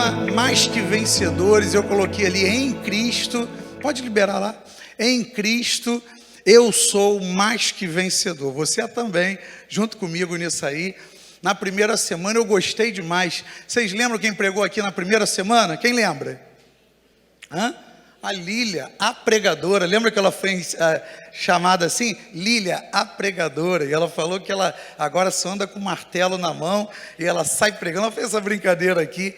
tema Mais que Vencedores, eu coloquei ali em Cristo, pode liberar lá, em Cristo eu sou mais que vencedor, você é também, junto comigo nisso aí. Na primeira semana eu gostei demais, vocês lembram quem pregou aqui na primeira semana? Quem lembra? A Lília, a pregadora, lembra que ela foi chamada assim? Lília, a pregadora, e ela falou que ela agora só anda com martelo na mão, e ela sai pregando, ela fez essa brincadeira aqui,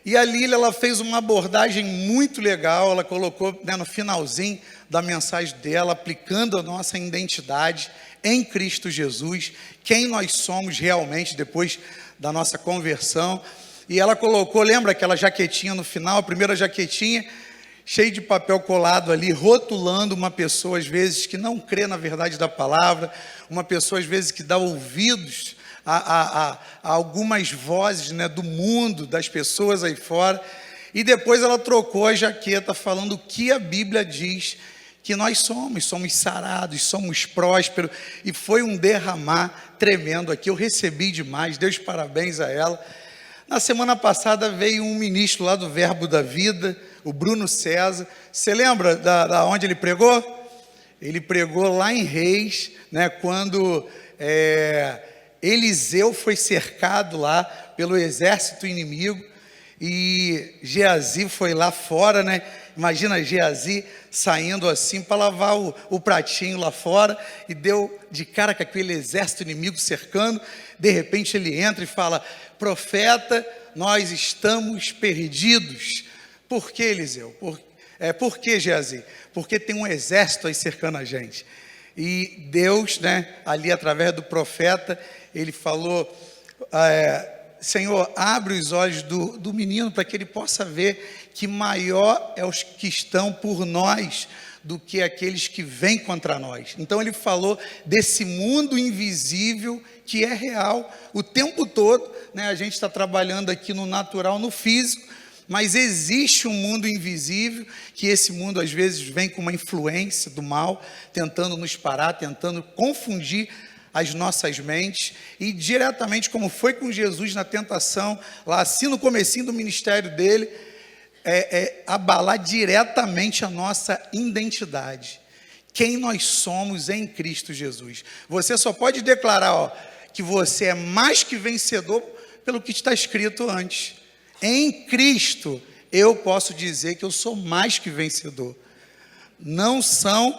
e a Lília, ela fez uma abordagem muito legal, ela colocou, né, no finalzinho da mensagem dela, aplicando a nossa identidade em Cristo Jesus, quem nós somos realmente depois da nossa conversão, e ela colocou, lembra aquela jaquetinha no final, a primeira jaquetinha, cheio de papel colado ali, rotulando uma pessoa, às vezes, que não crê na verdade da palavra, uma pessoa, às vezes, que dá ouvidos a algumas vozes, né, do mundo, das pessoas aí fora, e depois ela trocou a jaqueta, falando o que a Bíblia diz, que nós somos sarados, somos prósperos, e foi um derramar tremendo aqui, eu recebi demais, Deus parabéns a ela. Na semana passada veio um ministro lá do Verbo da Vida, o Bruno César. Você lembra da onde ele pregou? Ele pregou lá em Reis, né, quando Eliseu foi cercado lá pelo exército inimigo e Geazi foi lá fora, né? Imagina Geazi saindo assim para lavar o pratinho lá fora e deu de cara com aquele exército inimigo cercando. De repente ele entra e fala: profeta, nós estamos perdidos. Por que, Eliseu? Por que, Geazi? Porque tem um exército aí cercando a gente. E Deus, né, ali através do profeta, ele falou: Senhor, abre os olhos do menino para que ele possa ver que maior é os que estão por nós do que aqueles que vêm contra nós. Então ele falou desse mundo invisível que é real o tempo todo, né? A gente está trabalhando aqui no natural, no físico, mas existe um mundo invisível, que esse mundo às vezes vem com uma influência do mal, tentando nos parar, tentando confundir as nossas mentes, e diretamente como foi com Jesus na tentação, lá assim no comecinho do ministério dele, abalar diretamente a nossa identidade, quem nós somos em Cristo Jesus. Você só pode declarar, que você é mais que vencedor pelo que está escrito antes. Em Cristo eu posso dizer que eu sou mais que vencedor. Não são,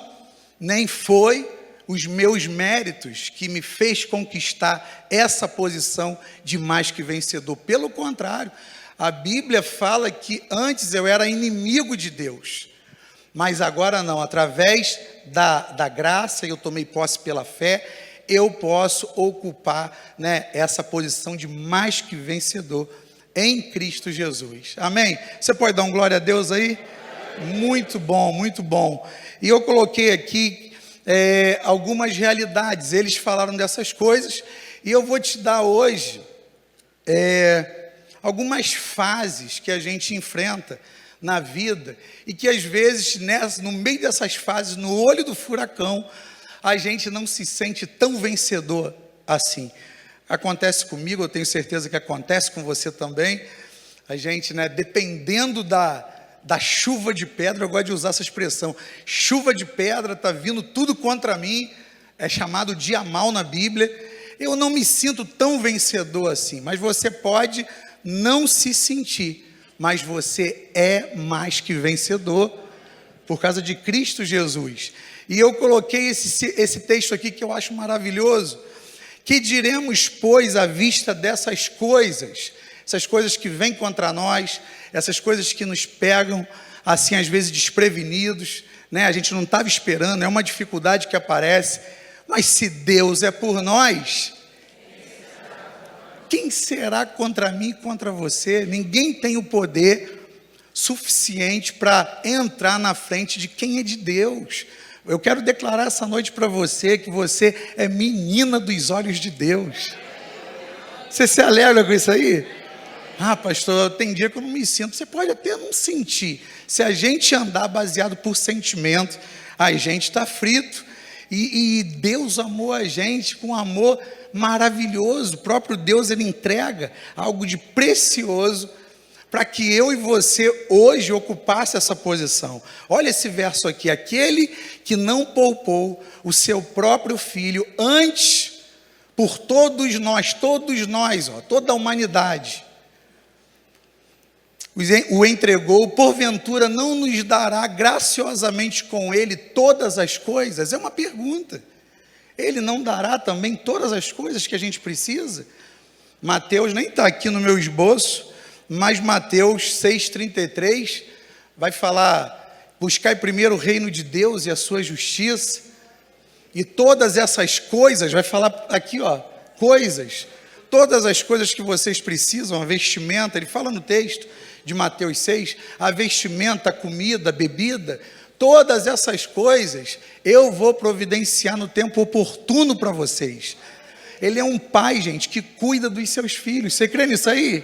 nem foi os meus méritos que me fez conquistar essa posição de mais que vencedor. Pelo contrário, a Bíblia fala que antes eu era inimigo de Deus, mas agora não, através da graça, eu tomei posse pela fé, eu posso ocupar, né, essa posição de mais que vencedor em Cristo Jesus. Amém? Você pode dar um glória a Deus aí? Muito bom, muito bom. E eu coloquei aqui algumas realidades, eles falaram dessas coisas, e eu vou te dar hoje algumas fases que a gente enfrenta na vida, e que às vezes, no meio dessas fases, no olho do furacão, a gente não se sente tão vencedor assim. Acontece comigo, eu tenho certeza que acontece com você também. A gente, né, dependendo da chuva de pedra, eu gosto de usar essa expressão, chuva de pedra, está vindo tudo contra mim, é chamado dia mal na Bíblia, eu não me sinto tão vencedor assim, mas você pode não se sentir, mas você é mais que vencedor, por causa de Cristo Jesus. E eu coloquei esse texto aqui que eu acho maravilhoso: que diremos, pois, à vista dessas coisas, essas coisas que vêm contra nós, essas coisas que nos pegam, assim, às vezes desprevenidos, né? A gente não estava esperando, é uma dificuldade que aparece, mas se Deus é por nós, quem será contra mim e contra você? Ninguém tem o poder suficiente para entrar na frente de quem é de Deus. Eu quero declarar essa noite para você que você é menina dos olhos de Deus. Você se alegra com isso aí? Pastor, tem dia que eu não me sinto. Você pode até não sentir. Se a gente andar baseado por sentimento, a gente está frito. E Deus amou a gente com amor maravilhoso. O próprio Deus, ele entrega algo de precioso para que eu e você hoje ocupasse essa posição. Olha esse verso aqui: aquele que não poupou o seu próprio filho, antes, por todos nós, ó, toda a humanidade, o entregou, porventura não nos dará graciosamente com ele todas as coisas? É uma pergunta. Ele não dará também todas as coisas que a gente precisa? Mateus nem está aqui no meu esboço, mas Mateus 6,33 vai falar: buscai primeiro o reino de Deus e a sua justiça, e todas essas coisas, vai falar aqui, ó, coisas, todas as coisas que vocês precisam, a vestimenta, ele fala no texto de Mateus 6, a vestimenta, a comida, a bebida, todas essas coisas eu vou providenciar no tempo oportuno para vocês. Ele é um pai, gente, que cuida dos seus filhos. Você crê nisso aí?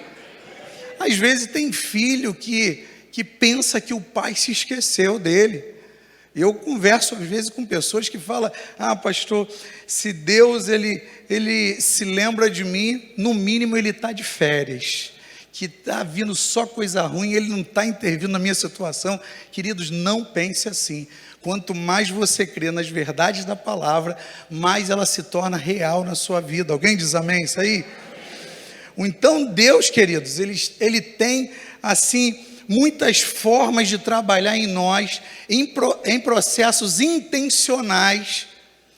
Às vezes tem filho que pensa que o pai se esqueceu dele. Eu converso às vezes com pessoas que falam: ah, pastor, se Deus ele se lembra de mim, no mínimo ele está de férias, que está vindo só coisa ruim, ele não está intervindo na minha situação. Queridos, não pense assim. Quanto mais você crê nas verdades da palavra, mais ela se torna real na sua vida. Alguém diz amém isso aí? Então Deus, queridos, ele tem assim muitas formas de trabalhar em nós, em processos intencionais.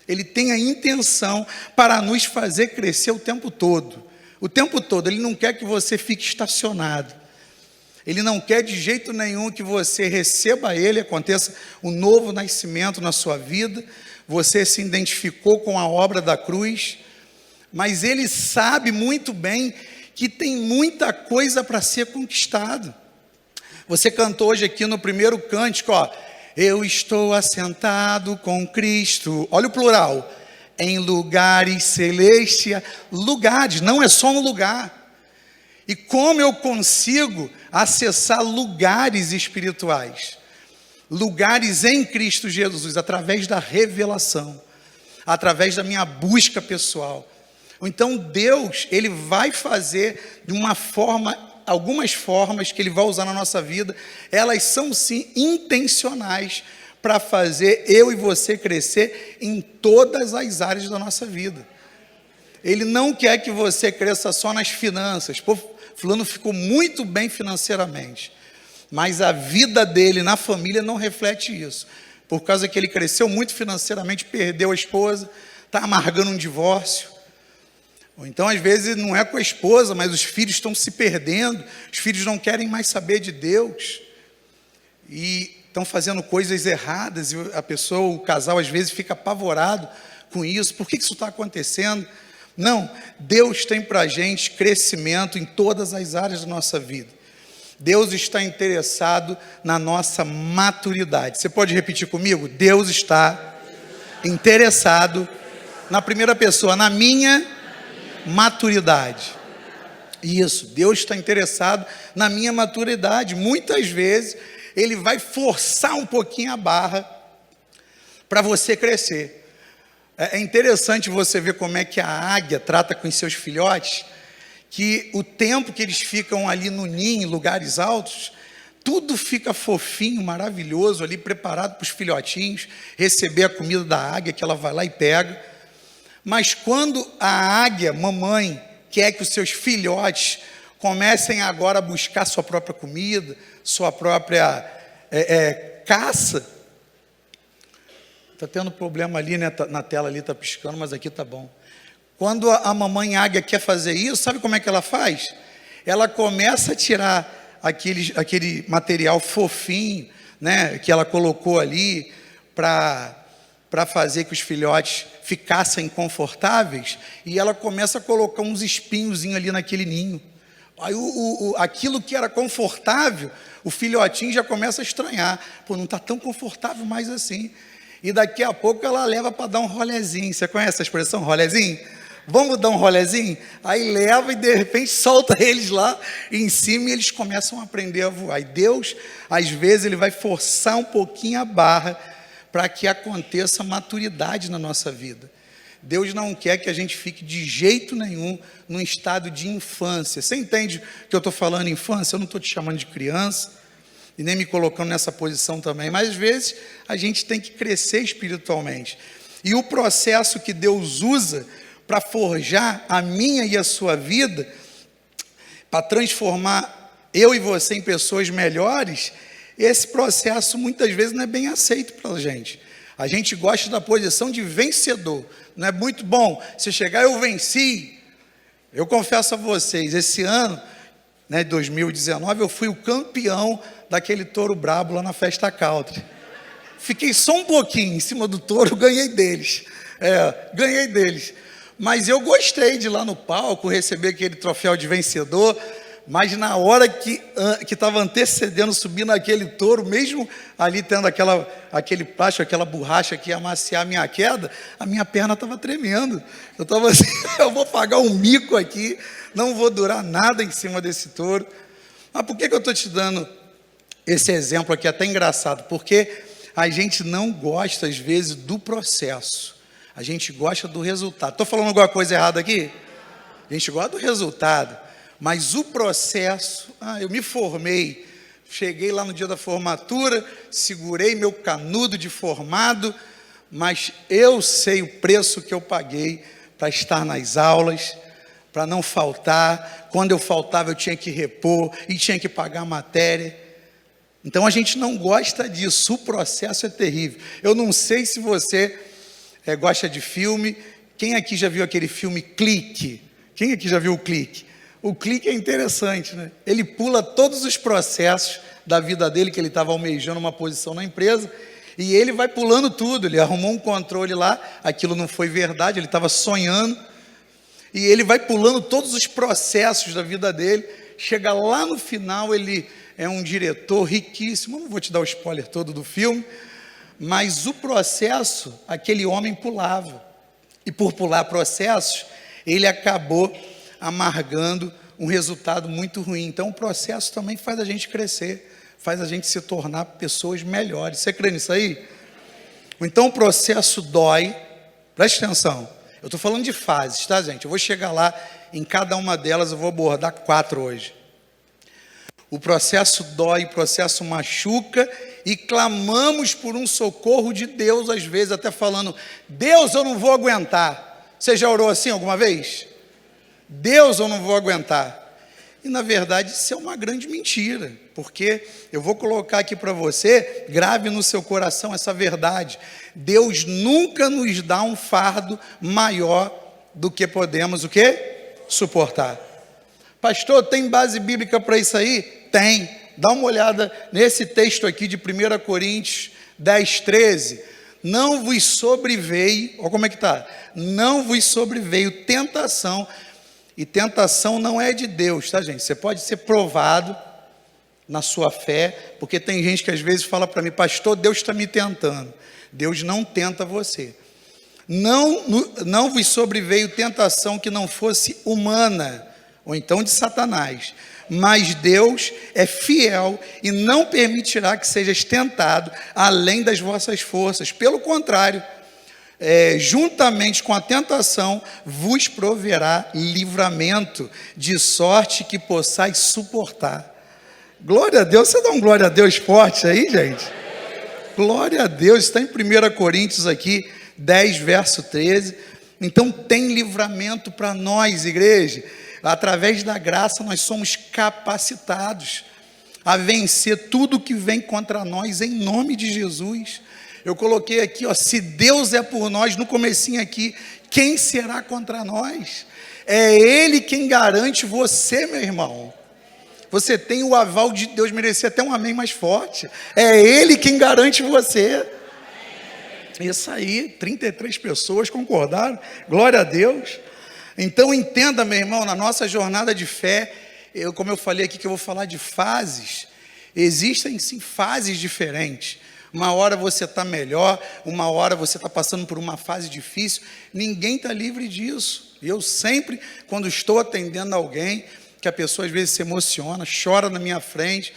Ele tem a intenção para nos fazer crescer o tempo todo. O tempo todo. Ele não quer que você fique estacionado. Ele não quer de jeito nenhum que você receba Ele, aconteça um novo nascimento na sua vida, você se identificou com a obra da cruz, mas Ele sabe muito bem que tem muita coisa para ser conquistado. Você cantou hoje aqui no primeiro cântico, ó, eu estou assentado com Cristo, olha o plural, em lugares celestiais, lugares, não é só um lugar. E como eu consigo acessar lugares espirituais? Lugares em Cristo Jesus, através da revelação, através da minha busca pessoal. Então Deus, Ele vai fazer de uma forma, algumas formas que Ele vai usar na nossa vida, elas são sim intencionais para fazer eu e você crescer em todas as áreas da nossa vida. Ele não quer que você cresça só nas finanças. Pô, fulano ficou muito bem financeiramente, mas a vida dele na família não reflete isso. Por causa que ele cresceu muito financeiramente, perdeu a esposa, está amargando um divórcio. Ou então, às vezes, não é com a esposa, mas os filhos estão se perdendo, os filhos não querem mais saber de Deus, e estão fazendo coisas erradas, e a pessoa, o casal, às vezes, fica apavorado com isso. Por que isso está acontecendo? Não, Deus tem para a gente crescimento em todas as áreas da nossa vida. Deus está interessado na nossa maturidade. Você pode repetir comigo? Deus está interessado, na primeira pessoa, na minha maturidade. Isso, Deus está interessado na minha maturidade. Muitas vezes Ele vai forçar um pouquinho a barra para você crescer. É interessante você ver como é que a águia trata com os seus filhotes, que o tempo que eles ficam ali no ninho, em lugares altos, tudo fica fofinho, maravilhoso ali, preparado para os filhotinhos receber a comida da águia, que ela vai lá e pega. Mas quando a águia, mamãe, quer que os seus filhotes comecem agora a buscar sua própria comida, sua própria caça. Está tendo problema ali, né? Na tela ali está piscando, mas aqui está bom. Quando a mamãe águia quer fazer isso, sabe como é que ela faz? Ela começa a tirar aquele material fofinho, né? Que ela colocou ali para fazer que os filhotes ficassem confortáveis, e ela começa a colocar uns espinhozinhos ali naquele ninho. Aí aquilo que era confortável, o filhotinho já começa a estranhar. Pô, não está tão confortável mais assim. E daqui a pouco ela leva para dar um rolezinho. Você conhece a expressão rolezinho? Vamos dar um rolezinho? Aí leva e de repente solta eles lá em cima e eles começam a aprender a voar. E Deus, às vezes, Ele vai forçar um pouquinho a barra para que aconteça maturidade na nossa vida. Deus não quer que a gente fique de jeito nenhum num estado de infância. Você entende que eu estou falando infância? Eu não estou te chamando de criança e nem me colocando nessa posição também, mas às vezes a gente tem que crescer espiritualmente. E o processo que Deus usa para forjar a minha e a sua vida, para transformar eu e você em pessoas melhores, esse processo muitas vezes não é bem aceito pela gente. A gente gosta da posição de vencedor. Não é muito bom você chegar, eu venci. Eu confesso a vocês, esse ano, 2019, eu fui o campeão daquele touro brabo lá na Festa Country. Fiquei só um pouquinho em cima do touro, ganhei deles. Ganhei deles. Mas eu gostei de ir lá no palco, receber aquele troféu de vencedor. Mas na hora que estava antecedendo, subindo aquele touro, mesmo ali tendo aquele plástico, aquela borracha que ia amaciar a minha queda, a minha perna estava tremendo. Eu estava assim, eu vou pagar um mico aqui, não vou durar nada em cima desse touro. Mas por que eu estou te dando esse exemplo aqui? É até engraçado, porque a gente não gosta, às vezes, do processo. A gente gosta do resultado. Estou falando alguma coisa errada aqui? A gente gosta do resultado. Mas o processo, eu me formei, cheguei lá no dia da formatura, segurei meu canudo de formado, mas eu sei o preço que eu paguei para estar nas aulas, para não faltar. Quando eu faltava, eu tinha que repor e tinha que pagar a matéria. Então a gente não gosta disso, o processo é terrível. Eu não sei se você gosta de filme. Quem aqui já viu aquele filme Clique? Quem aqui já viu o Clique? O Clique é interessante, né? Ele pula todos os processos da vida dele, que ele estava almejando uma posição na empresa, e ele vai pulando tudo. Ele arrumou um controle lá, aquilo não foi verdade, ele estava sonhando, e ele vai pulando todos os processos da vida dele. Chega lá no final, ele é um diretor riquíssimo. Eu não vou te dar o spoiler todo do filme, mas o processo, aquele homem pulava, e por pular processos, ele acabou amargando um resultado muito ruim. Então o processo também faz a gente crescer, faz a gente se tornar pessoas melhores. Você crê nisso aí? Então o processo dói. Preste atenção, eu estou falando de fases, tá, gente? Eu vou chegar lá, em cada uma delas eu vou abordar 4 hoje. O processo dói, o processo machuca, e clamamos por um socorro de Deus, às vezes até falando: Deus, eu não vou aguentar. Você já orou assim alguma vez? Deus, eu não vou aguentar. E na verdade isso é uma grande mentira, porque eu vou colocar aqui para você, grave no seu coração essa verdade: Deus nunca nos dá um fardo maior do que podemos suportar. Pastor, tem base bíblica para isso aí? Tem. Dá uma olhada nesse texto aqui de 1 Coríntios 10, 13. Não vos sobreveio, olha como é que está, não vos sobreveio tentação. E tentação não é de Deus, tá, gente? Você pode ser provado na sua fé, porque tem gente que às vezes fala para mim: pastor, Deus está me tentando. Deus não tenta você. Não vos sobreveio tentação que não fosse humana, ou então de Satanás. Mas Deus é fiel e não permitirá que sejas tentado além das vossas forças. Pelo contrário, juntamente com a tentação, vos proverá livramento, de sorte que possais suportar. Glória a Deus. Você dá um glória a Deus forte aí, gente? Glória a Deus. Está em 1 Coríntios aqui, 10, verso 13. Então tem livramento para nós, igreja. Através da graça nós somos capacitados a vencer tudo que vem contra nós, em nome de Jesus. Eu coloquei aqui, se Deus é por nós, no comecinho aqui, quem será contra nós? É Ele quem garante você, meu irmão. Você tem o aval de Deus, merecia até um amém mais forte. É Ele quem garante você. Isso aí, 33 pessoas concordaram, glória a Deus. Então entenda, meu irmão, na nossa jornada de fé, como eu falei aqui que eu vou falar de fases, existem sim fases diferentes. Uma hora você está melhor, uma hora você está passando por uma fase difícil. Ninguém está livre disso. Eu sempre, quando estou atendendo alguém, que a pessoa às vezes se emociona, chora na minha frente: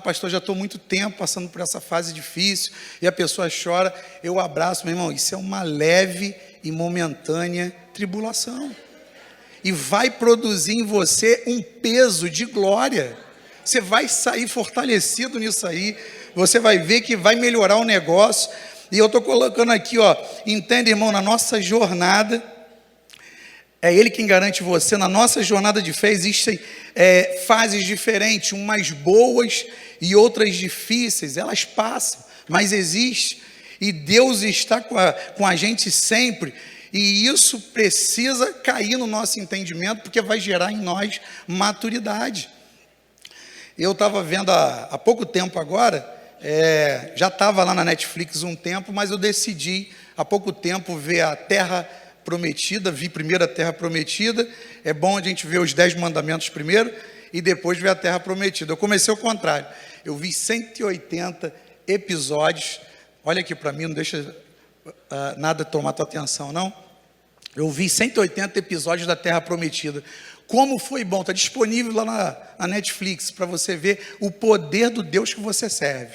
pastor, já estou muito tempo passando por essa fase difícil, e a pessoa chora, eu abraço, meu irmão, isso é uma leve e momentânea tribulação. E vai produzir em você um peso de glória. Você vai sair fortalecido nisso aí. Você vai ver que vai melhorar o negócio. E eu estou colocando aqui, ó, entende, irmão, na nossa jornada, é Ele quem garante você, na nossa jornada de fé existem fases diferentes, umas boas e outras difíceis, elas passam, mas existe. E Deus está com a gente sempre. E isso precisa cair no nosso entendimento, porque vai gerar em nós maturidade. Eu estava vendo há pouco tempo agora, já estava lá na Netflix um tempo, mas eu decidi há pouco tempo ver a Terra Prometida, vi primeiro a Terra Prometida. É bom a gente ver os 10 mandamentos primeiro e depois ver a Terra Prometida. Eu comecei ao contrário, eu vi 180 episódios. Olha aqui para mim, não deixa nada tomar tua atenção, não. Eu vi 180 episódios da Terra Prometida. Como foi bom, está disponível lá na Netflix para você ver o poder do Deus que você serve.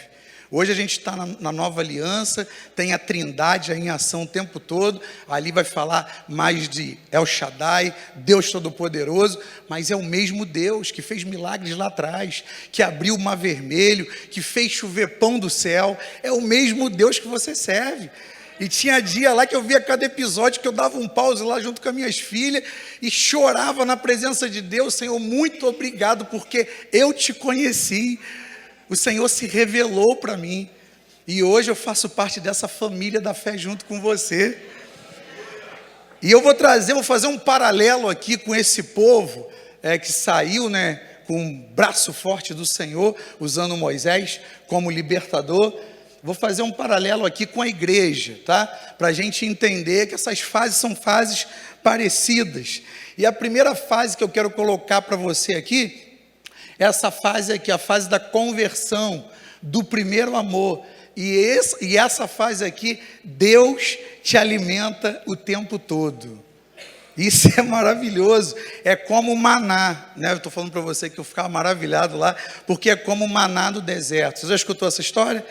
Hoje a gente está na nova aliança, tem a Trindade aí em ação o tempo todo. Ali vai falar mais de El Shaddai, Deus Todo-Poderoso, mas é o mesmo Deus que fez milagres lá atrás, que abriu o mar vermelho, que fez chover pão do céu. É o mesmo Deus que você serve. E tinha dia lá que eu via cada episódio que eu dava um pause lá junto com as minhas filhas e chorava na presença de Deus. Senhor, muito obrigado, porque eu te conheci. O Senhor se revelou para mim. E hoje eu faço parte dessa família da fé junto com você. E eu vou fazer um paralelo aqui com esse povo que saiu, né, com o braço forte do Senhor, usando Moisés como libertador. Vou fazer um paralelo aqui com a igreja, tá? Para a gente entender que essas fases são fases parecidas. E a primeira fase que eu quero colocar para você aqui, é essa fase aqui, a fase da conversão, do primeiro amor. E essa fase aqui, Deus te alimenta o tempo todo. Isso é maravilhoso, é como o maná, né? Eu estou falando para você que eu ficava maravilhado lá, porque é como o maná do deserto. Você já escutou essa história?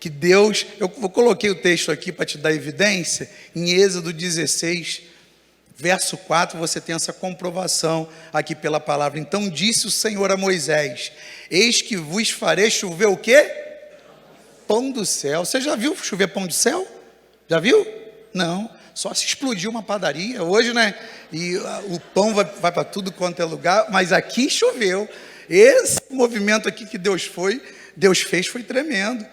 Que Deus, eu coloquei o texto aqui para te dar evidência, em Êxodo 16, verso 4, você tem essa comprovação aqui pela palavra. Então disse o Senhor a Moisés: eis que vos farei chover o quê? Pão do céu. Você já viu chover pão do céu? Já viu? Não, só se explodiu uma padaria hoje, né? E o pão vai para tudo quanto é lugar, mas aqui choveu. Esse movimento aqui que Deus fez foi tremendo.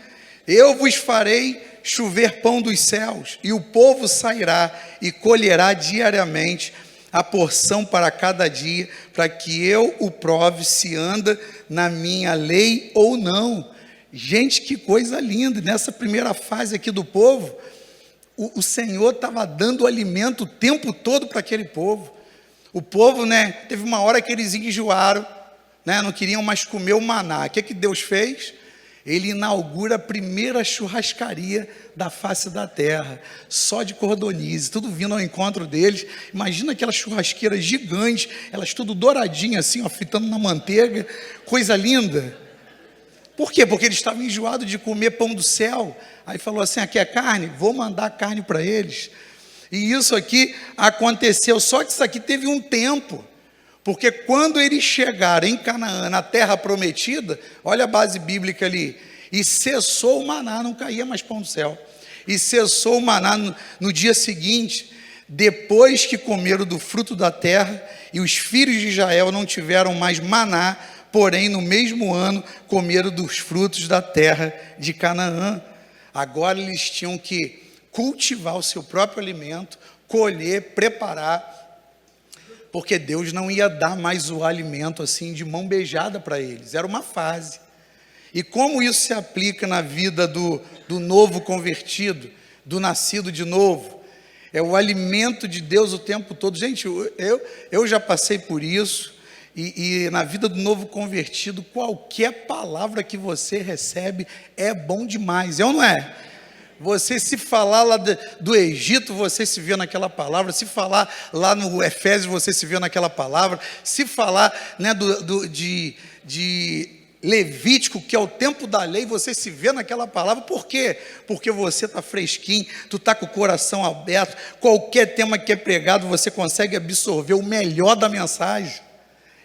Eu vos farei chover pão dos céus, e o povo sairá e colherá diariamente a porção para cada dia, para que eu o prove se anda na minha lei ou não. Gente, que coisa linda! Nessa primeira fase aqui do povo, o Senhor estava dando alimento o tempo todo para aquele povo. O povo, né, teve uma hora que eles enjoaram, né, não queriam mais comer o maná. O que Deus fez? Ele inaugura a primeira churrascaria da face da terra, só de cordonize, tudo vindo ao encontro deles. Imagina aquelas churrasqueiras gigantes, elas tudo douradinhas assim, ó, fritando na manteiga, coisa linda. Por quê? Porque eles estavam enjoados de comer pão do céu. Aí falou assim: aqui é carne? Vou mandar carne para eles. E isso aqui aconteceu, só que isso aqui teve um tempo. Porque quando eles chegaram em Canaã, na terra prometida, olha a base bíblica ali, e cessou o maná, não caía mais pão do céu, e cessou o maná no dia seguinte, depois que comeram do fruto da terra, e os filhos de Israel não tiveram mais maná, porém no mesmo ano comeram dos frutos da terra de Canaã. Agora eles tinham que cultivar o seu próprio alimento, colher, preparar, porque Deus não ia dar mais o alimento assim de mão beijada para eles, era uma fase. E como isso se aplica na vida do novo convertido, do nascido de novo? É o alimento de Deus o tempo todo. Gente, eu já passei por isso, e na vida do novo convertido, qualquer palavra que você recebe é bom demais, é ou não é? Você, se falar lá do Egito, você se vê naquela palavra. Se falar lá no Efésios, você se vê naquela palavra. Se falar, né, de Levítico, que é o tempo da lei, você se vê naquela palavra. Por quê? Porque você está fresquinho, tu está com o coração aberto, qualquer tema que é pregado, você consegue absorver o melhor da mensagem.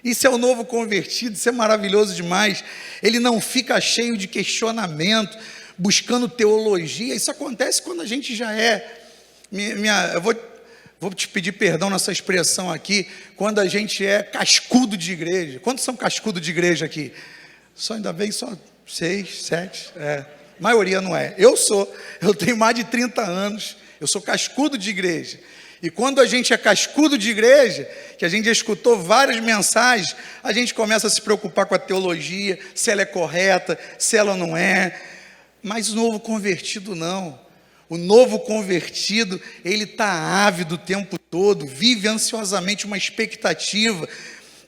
Isso é o novo convertido, isso é maravilhoso demais. Ele não fica cheio de questionamento, buscando teologia. Isso acontece quando a gente já é... eu vou te pedir perdão nessa expressão aqui, quando a gente é cascudo de igreja. Quantos são cascudo de igreja aqui? Só ainda bem, só 6, 7, maioria não é. Eu tenho mais de 30 anos, eu sou cascudo de igreja. E quando a gente é cascudo de igreja, que a gente já escutou várias mensagens, a gente começa a se preocupar com a teologia, se ela é correta, se ela não é. Mas o novo convertido não. O novo convertido, ele está ávido o tempo todo, vive ansiosamente uma expectativa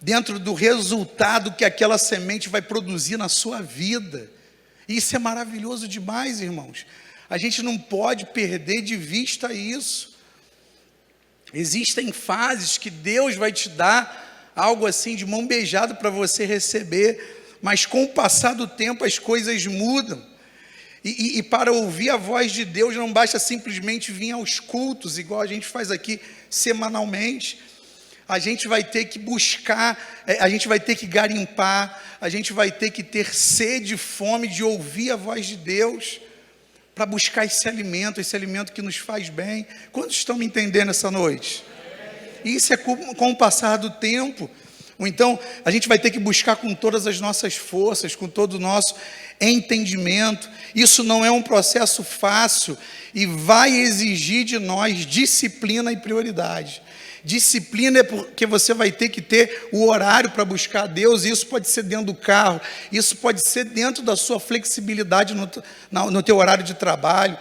dentro do resultado que aquela semente vai produzir na sua vida. Isso é maravilhoso demais, irmãos. A gente não pode perder de vista isso. Existem fases que Deus vai te dar algo assim de mão beijada para você receber, mas com o passar do tempo as coisas mudam. E para ouvir a voz de Deus não basta simplesmente vir aos cultos, igual a gente faz aqui semanalmente. A gente vai ter que buscar, a gente vai ter que garimpar, a gente vai ter que ter sede e fome de ouvir a voz de Deus, para buscar esse alimento que nos faz bem. Quantos estão me entendendo essa noite? Isso é com o passar do tempo. Ou então, a gente vai ter que buscar com todas as nossas forças, com todo o nosso entendimento. Isso não é um processo fácil e vai exigir de nós disciplina e prioridade. Disciplina é porque você vai ter que ter o horário para buscar a Deus, e isso pode ser dentro do carro, isso pode ser dentro da sua flexibilidade no teu horário de trabalho.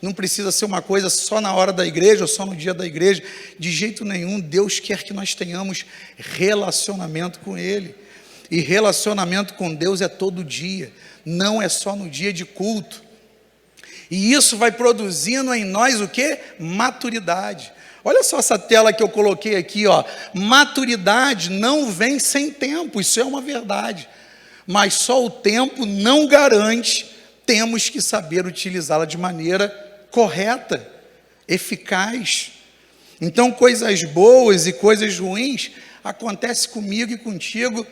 Não precisa ser uma coisa só na hora da igreja ou só no dia da igreja. De jeito nenhum. Deus quer que nós tenhamos relacionamento com Ele. E relacionamento com Deus é todo dia, não é só no dia de culto. E isso vai produzindo em nós o quê? Maturidade. Olha só essa tela que eu coloquei aqui, ó. Maturidade não vem sem tempo, isso é uma verdade. Mas só o tempo não garante, temos que saber utilizá-la de maneira correta, eficaz. Então, coisas boas e coisas ruins acontecem comigo e contigo,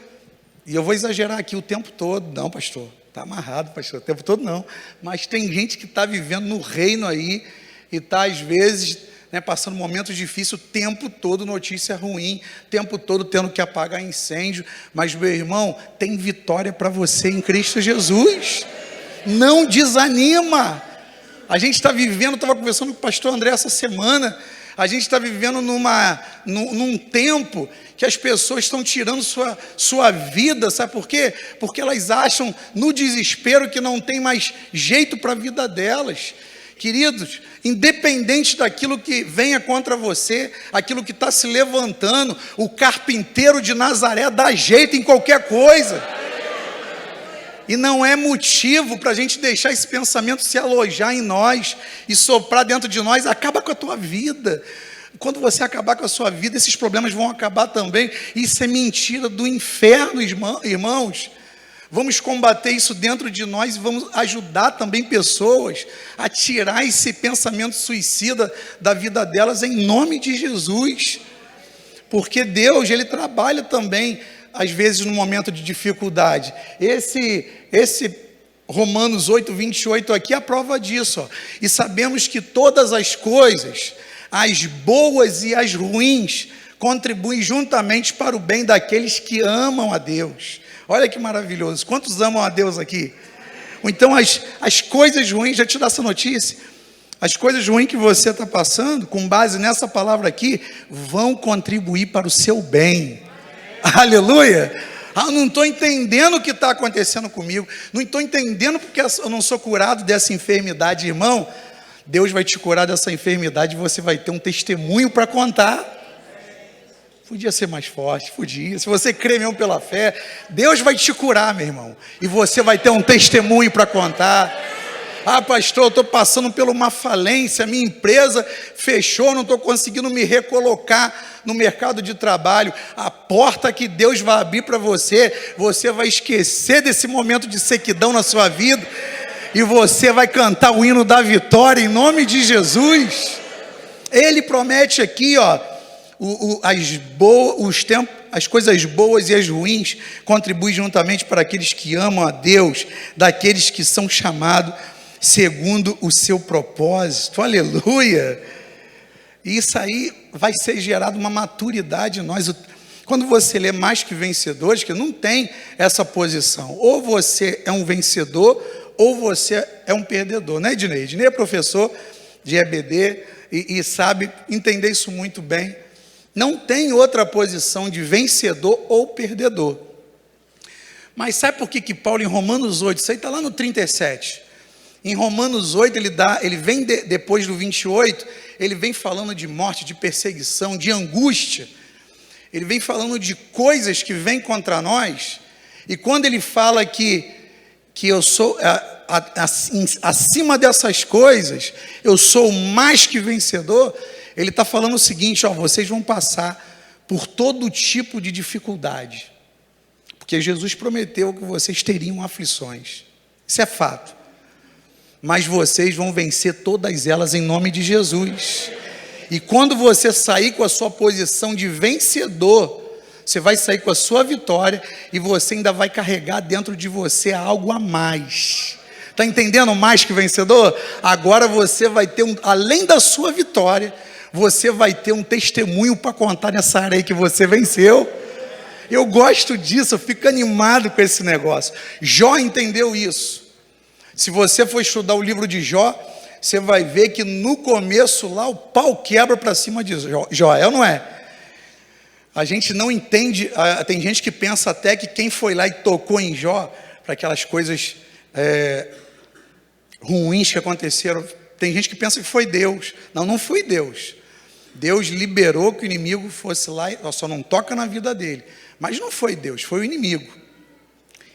e eu vou exagerar aqui o tempo todo. Não, pastor, está amarrado, pastor, o tempo todo não. Mas tem gente que está vivendo no reino aí, e está às vezes... passando momentos difíceis, o tempo todo notícia ruim, o tempo todo tendo que apagar incêndio. Mas, meu irmão, tem vitória para você em Cristo Jesus. Não desanima. A gente está vivendo, estava conversando com o pastor André essa semana, a gente está vivendo num tempo que as pessoas estão tirando sua vida, sabe por quê? Porque elas acham no desespero que não tem mais jeito para a vida delas. Queridos, independente daquilo que venha contra você, aquilo que está se levantando, o carpinteiro de Nazaré dá jeito em qualquer coisa. E não é motivo para a gente deixar esse pensamento se alojar em nós e soprar dentro de nós. Acaba com a tua vida. Quando você acabar com a sua vida, esses problemas vão acabar também. Isso é mentira do inferno, irmãos. Vamos combater isso dentro de nós e vamos ajudar também pessoas a tirar esse pensamento suicida da vida delas em nome de Jesus. Porque Deus, Ele trabalha também, às vezes, no momento de dificuldade. Esse Romanos 8, 28 aqui é a prova disso. Ó. E sabemos que todas as coisas, as boas e as ruins, contribuem juntamente para o bem daqueles que amam a Deus. Olha que maravilhoso. Quantos amam a Deus aqui? Então as coisas ruins, já te dá essa notícia, as coisas ruins que você está passando, com base nessa palavra aqui, vão contribuir para o seu bem. Aleluia! Não estou entendendo o que está acontecendo comigo, não estou entendendo porque eu não sou curado dessa enfermidade, irmão. Deus vai te curar dessa enfermidade e você vai ter um testemunho para contar. Podia ser mais forte, podia. Se você crê mesmo pela fé, Deus vai te curar, meu irmão. E você vai ter um testemunho para contar. Ah, pastor, eu estou passando por uma falência, minha empresa fechou, não estou conseguindo me recolocar no mercado de trabalho. A porta que Deus vai abrir para você, você vai esquecer desse momento de sequidão na sua vida e você vai cantar o hino da vitória em nome de Jesus. Ele promete aqui, ó, as coisas boas e as ruins contribuem juntamente para aqueles que amam a Deus, daqueles que são chamados segundo o seu propósito. Aleluia! E isso aí vai ser gerado uma maturidade em nós. Quando você lê Mais Que Vencedores, que não tem essa posição, ou você é um vencedor ou você é um perdedor, né, Ednei? Ednei é professor de EBD e sabe entender isso muito bem. Não tem outra posição de vencedor ou perdedor. Mas sabe por que Paulo, em Romanos 8, isso aí está lá no 37, em Romanos 8, ele vem depois do 28, ele vem falando de morte, de perseguição, de angústia. Ele vem falando de coisas que vêm contra nós. E quando ele fala que eu sou, acima dessas coisas, eu sou mais que vencedor, ele está falando o seguinte, ó, vocês vão passar por todo tipo de dificuldade. Porque Jesus prometeu que vocês teriam aflições. Isso é fato. Mas vocês vão vencer todas elas em nome de Jesus. E quando você sair com a sua posição de vencedor, você vai sair com a sua vitória e você ainda vai carregar dentro de você algo a mais. Está entendendo mais que vencedor? Agora você vai ter, além da sua vitória, você vai ter um testemunho para contar nessa área aí que você venceu. Eu gosto disso, eu fico animado com esse negócio. Jó entendeu isso. Se você for estudar o livro de Jó, você vai ver que no começo lá o pau quebra para cima de Jó, é ou não é? A gente não entende, tem gente que pensa até que quem foi lá e tocou em Jó, para aquelas coisas ruins que aconteceram, tem gente que pensa que foi Deus. Não, não foi Deus. Deus liberou que o inimigo fosse lá e só não toca na vida dele. Mas não foi Deus, foi o inimigo.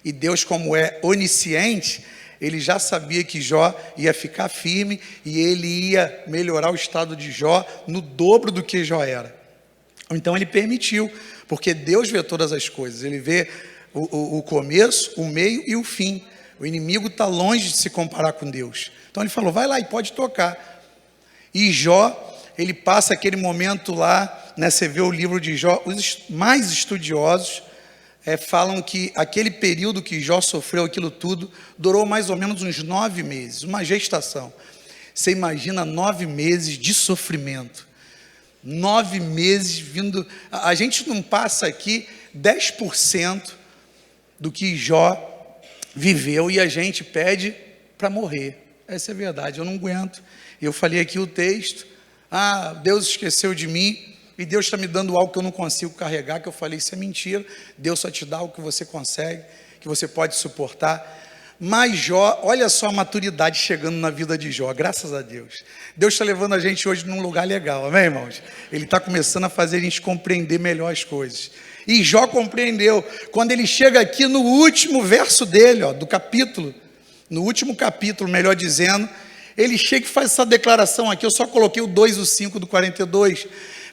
E Deus, como é onisciente, ele já sabia que Jó ia ficar firme e ele ia melhorar o estado de Jó no dobro do que Jó era. Então ele permitiu, porque Deus vê todas as coisas, ele vê o começo, o meio e o fim. O inimigo está longe de se comparar com Deus. Então ele falou, vai lá e pode tocar. E Jó, ele passa aquele momento lá, né, você vê o livro de Jó, os mais estudiosos falam que aquele período que Jó sofreu aquilo tudo, durou mais ou menos uns 9 meses, uma gestação. Você imagina 9 meses de sofrimento, 9 meses vindo, a gente não passa aqui 10% do que Jó viveu e a gente pede para morrer. Essa é a verdade, eu não aguento. Eu falei aqui o texto, Deus esqueceu de mim, e Deus está me dando algo que eu não consigo carregar, que eu falei, isso é mentira. Deus só te dá o que você consegue, que você pode suportar. Mas Jó, olha só a maturidade chegando na vida de Jó, graças a Deus. Deus está levando a gente hoje num lugar legal, amém, irmãos? Ele está começando a fazer a gente compreender melhor as coisas. E Jó compreendeu, quando ele chega aqui no último verso dele, ó, do capítulo, no último capítulo, melhor dizendo, ele chega e faz essa declaração aqui, eu só coloquei o 2 e o 5 do 42,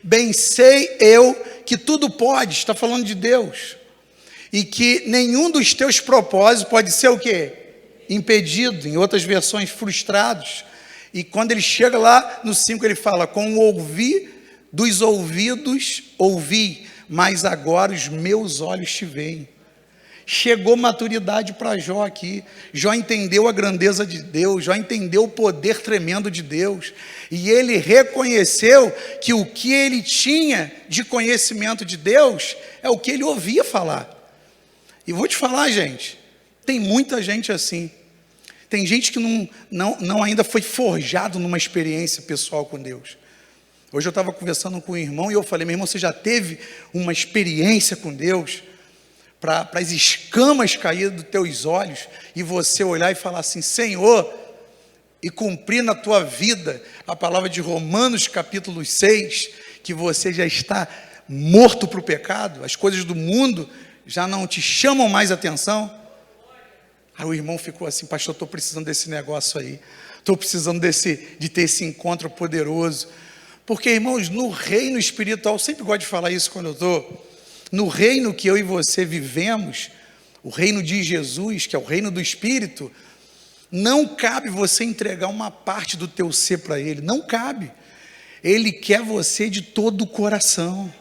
bem sei eu que tudo pode, está falando de Deus, e que nenhum dos teus propósitos pode ser o quê? Impedido, em outras versões, frustrados. E quando ele chega lá no 5, ele fala, com o ouvir dos ouvidos ouvi, mas agora os meus olhos te veem. Chegou maturidade para Jó aqui. Jó entendeu a grandeza de Deus, Jó entendeu o poder tremendo de Deus, e ele reconheceu que o que ele tinha de conhecimento de Deus é o que ele ouvia falar. E vou te falar, gente, tem muita gente assim. Tem gente que não ainda foi forjado numa experiência pessoal com Deus. Hoje eu estava conversando com um irmão e eu falei, meu irmão, você já teve uma experiência com Deus? Para as escamas caírem dos teus olhos e você olhar e falar assim, Senhor, e cumprir na tua vida a palavra de Romanos capítulo 6, que você já está morto para o pecado, as coisas do mundo já não te chamam mais atenção. Aí o irmão ficou assim: pastor, estou precisando desse negócio aí. Estou precisando de ter esse encontro poderoso. Porque, irmãos, no reino espiritual, sempre gosto de falar isso quando eu estou, no reino que eu e você vivemos, o reino de Jesus, que é o reino do Espírito, não cabe você entregar uma parte do teu ser para Ele, não cabe. Ele quer você de todo o coração.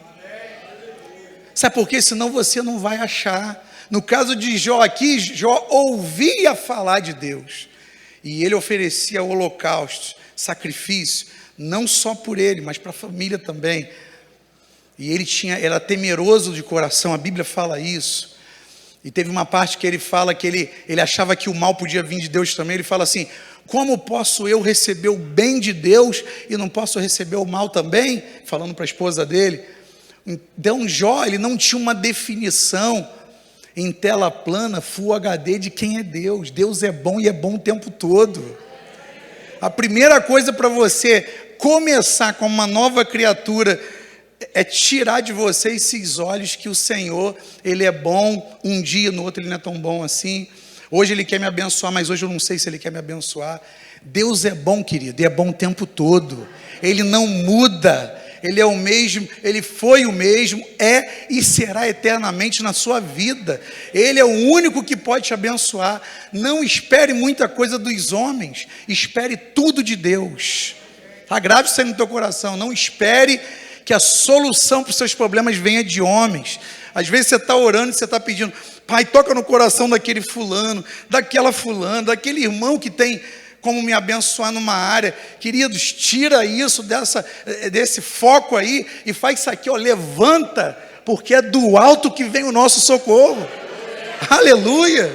Sabe por quê? Senão você não vai achar. No caso de Jó aqui, Jó ouvia falar de Deus, e ele oferecia holocaustos, sacrifício, não só por ele, mas para a família também. E ele era temeroso de coração, a Bíblia fala isso. E teve uma parte que ele fala que ele achava que o mal podia vir de Deus também. Ele fala assim: como posso eu receber o bem de Deus e não posso receber o mal também? Falando para a esposa dele. Então Jó, ele não tinha uma definição em tela plana, Full HD, de quem é Deus. Deus é bom e é bom o tempo todo. A primeira coisa para você começar com uma nova criatura é tirar de você esses olhos que o Senhor, Ele é bom um dia, no outro Ele não é tão bom assim. Hoje Ele quer me abençoar, mas hoje eu não sei se Ele quer me abençoar. Deus é bom, querido, e é bom o tempo todo. Ele não muda. Ele é o mesmo, Ele foi o mesmo, é e será eternamente na sua vida. Ele é o único que pode te abençoar. Não espere muita coisa dos homens, espere tudo de Deus. Tá? Grave isso aí no teu coração. Não espere que a solução para os seus problemas venha de homens. Às vezes você está orando e você está pedindo: Pai, toca no coração daquele fulano, daquela fulana, daquele irmão que tem como me abençoar numa área. Queridos, tira isso desse foco aí e faz isso aqui, ó, levanta, porque é do alto que vem o nosso socorro. Aleluia!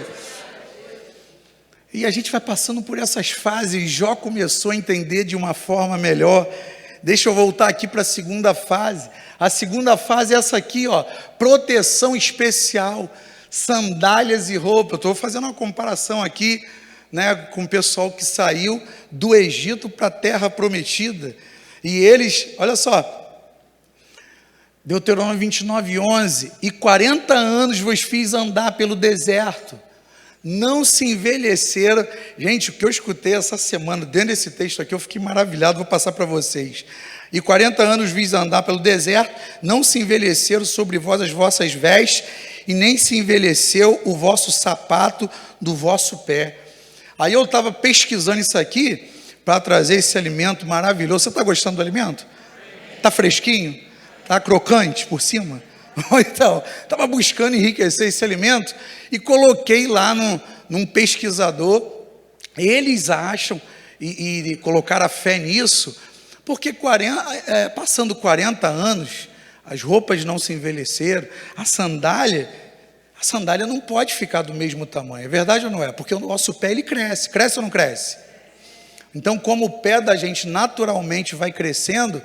E a gente vai passando por essas fases. Jó começou a entender de uma forma melhor. Deixa eu voltar aqui para a segunda fase. A segunda fase é essa aqui, ó, proteção especial, sandálias e roupa. Eu estou fazendo uma comparação aqui, né, com o pessoal que saiu do Egito para a terra prometida. E eles, olha só, Deuteronômio 29:11, e 40 anos vos fiz andar pelo deserto, não se envelheceram. Gente, o que eu escutei essa semana, dentro desse texto aqui, eu fiquei maravilhado, vou passar para vocês. E 40 anos fiz andar pelo deserto, não se envelheceram sobre vós as vossas vestes, e nem se envelheceu o vosso sapato do vosso pé. Aí eu estava pesquisando isso aqui para trazer esse alimento maravilhoso. Você está gostando do alimento? Está fresquinho? Está crocante por cima? Então, estava buscando enriquecer esse alimento e coloquei lá num pesquisador. Eles acham e colocaram a fé nisso, porque passando 40 anos, as roupas não se envelheceram, a sandália não pode ficar do mesmo tamanho, é verdade ou não é? Porque o nosso pé, ele cresce ou não cresce? Então, como o pé da gente naturalmente vai crescendo,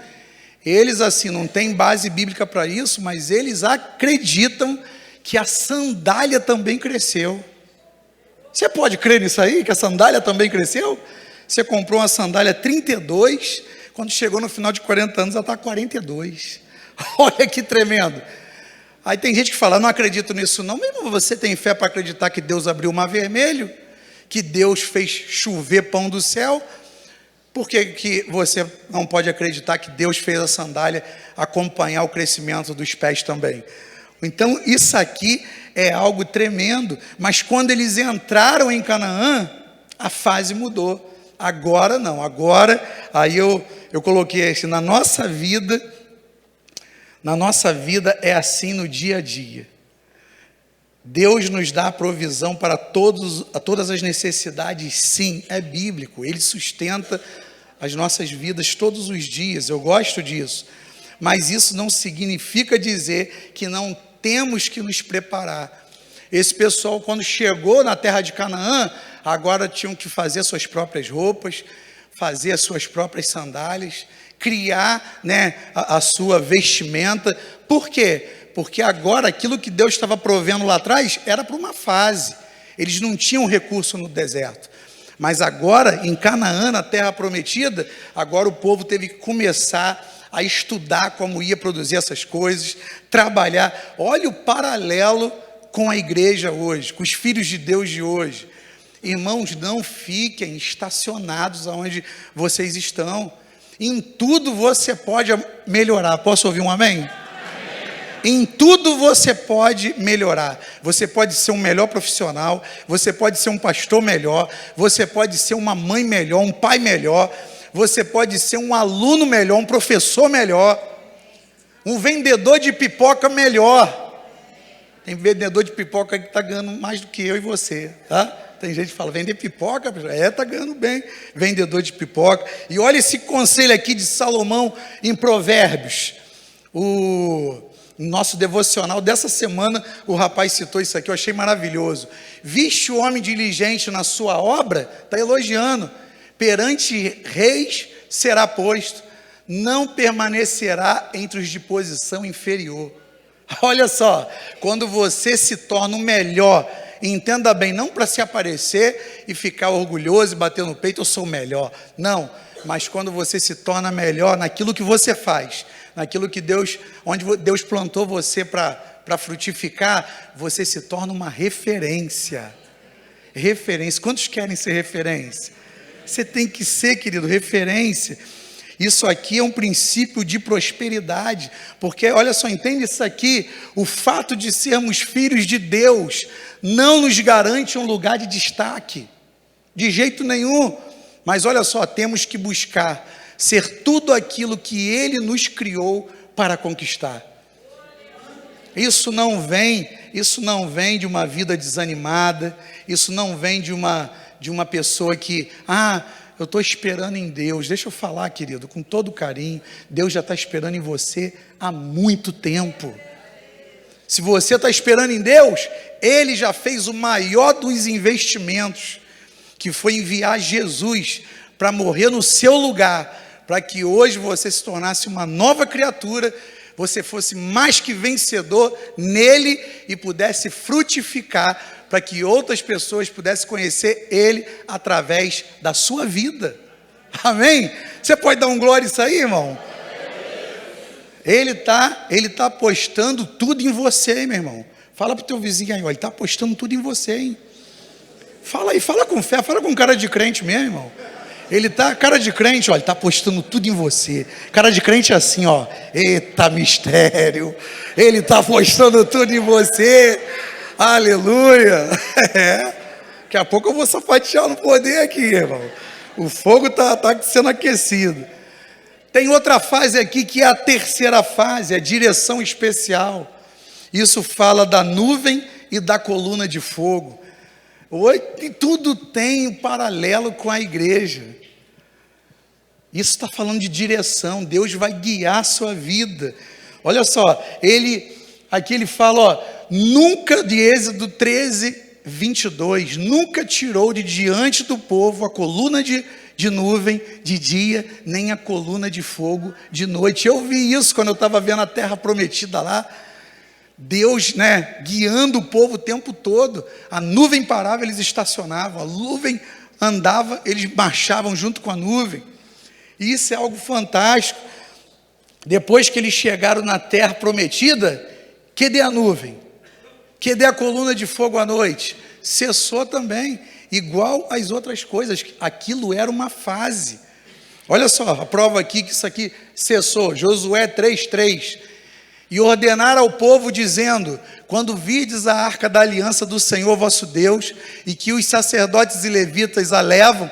eles assim, não tem base bíblica para isso, mas eles acreditam que a sandália também cresceu. Você pode crer nisso aí, que a sandália também cresceu? Você comprou uma sandália 32, quando chegou no final de 40 anos, ela está 42. Olha que tremendo. Aí tem gente que fala: não acredito nisso não. Mesmo você tem fé para acreditar que Deus abriu o mar vermelho, que Deus fez chover pão do céu? Por que você não pode acreditar que Deus fez a sandália acompanhar o crescimento dos pés também? Então isso aqui é algo tremendo. Mas quando eles entraram em Canaã, a fase mudou. Agora não, agora aí eu coloquei assim: na nossa vida é assim no dia a dia. Deus nos dá a provisão para todas as necessidades, sim, é bíblico. Ele sustenta as nossas vidas todos os dias, eu gosto disso. Mas isso não significa dizer que não temos que nos preparar. Esse pessoal, quando chegou na terra de Canaã, agora tinham que fazer suas próprias roupas, fazer as suas próprias sandálias, criar, né, a sua vestimenta. Por quê? Porque agora aquilo que Deus estava provendo lá atrás era para uma fase. Eles não tinham recurso no deserto. Mas agora, em Canaã, na terra prometida, agora o povo teve que começar a estudar como ia produzir essas coisas, trabalhar. Olha o paralelo com a igreja hoje, com os filhos de Deus de hoje. Irmãos, não fiquem estacionados aonde vocês estão. Em tudo você pode melhorar. Posso ouvir um amém? Em tudo você pode melhorar. Você pode ser um melhor profissional, você pode ser um pastor melhor, você pode ser uma mãe melhor, um pai melhor, você pode ser um aluno melhor, um professor melhor, um vendedor de pipoca melhor. Tem vendedor de pipoca que está ganhando mais do que eu e você, tá? Tem gente que fala, vender pipoca? Está ganhando bem, vendedor de pipoca. E olha esse conselho aqui de Salomão em Provérbios. O nosso devocional dessa semana, o rapaz citou isso aqui, eu achei maravilhoso. Viste o homem diligente na sua obra? Está elogiando. Perante reis será posto, não permanecerá entre os de posição inferior. Olha só, quando você se torna o melhor, entenda bem, não para se aparecer e ficar orgulhoso e bater no peito, eu sou o melhor, não, mas quando você se torna melhor naquilo que você faz, naquilo que onde Deus plantou você para frutificar, você se torna uma referência. Referência, quantos querem ser referência? Você tem que ser, querido, referência. Isso aqui é um princípio de prosperidade, porque olha só, entende isso aqui, o fato de sermos filhos de Deus não nos garante um lugar de destaque, de jeito nenhum, mas olha só, temos que buscar ser tudo aquilo que Ele nos criou para conquistar. Isso não vem de uma vida desanimada, isso não vem de uma pessoa que, eu estou esperando em Deus. Deixa eu falar, querido, com todo carinho, Deus já está esperando em você há muito tempo. Se você está esperando em Deus, Ele já fez o maior dos investimentos, que foi enviar Jesus para morrer no seu lugar, para que hoje você se tornasse uma nova criatura, você fosse mais que vencedor nele e pudesse frutificar, para que outras pessoas pudessem conhecer Ele através da sua vida. Amém? Você pode dar um glória isso aí, irmão? Ele está apostando tudo em você, hein, meu irmão? Fala para o teu vizinho aí, ó, ele está apostando tudo em você, hein? Fala aí, fala com fé, fala com cara de crente mesmo, irmão. Ele está, cara de crente, ó, ele está apostando tudo em você. Cara de crente é assim, ó, eita mistério, ele está apostando tudo em você. Aleluia! Daqui a pouco eu vou sapatear no poder aqui, irmão. O fogo está sendo aquecido. Tem outra fase aqui que é a terceira fase, a direção especial. Isso fala da nuvem e da coluna de fogo. E tudo tem um paralelo com a igreja. Isso está falando de direção. Deus vai guiar a sua vida. Olha só, aqui ele fala, ó, nunca, de Êxodo 13, 22, nunca tirou de diante do povo a coluna de nuvem de dia, nem a coluna de fogo de noite. Eu vi isso quando eu estava vendo a terra prometida lá, Deus, guiando o povo o tempo todo. A nuvem parava, eles estacionavam, a nuvem andava, eles marchavam junto com a nuvem. E isso é algo fantástico. Depois que eles chegaram na terra prometida, cadê a nuvem? Cadê a coluna de fogo à noite? Cessou também, igual às outras coisas. Aquilo era uma fase. Olha só, a prova aqui que isso aqui cessou. Josué 3:3. E ordenar ao povo dizendo, quando virdes a arca da aliança do Senhor vosso Deus, e que os sacerdotes e levitas a levam,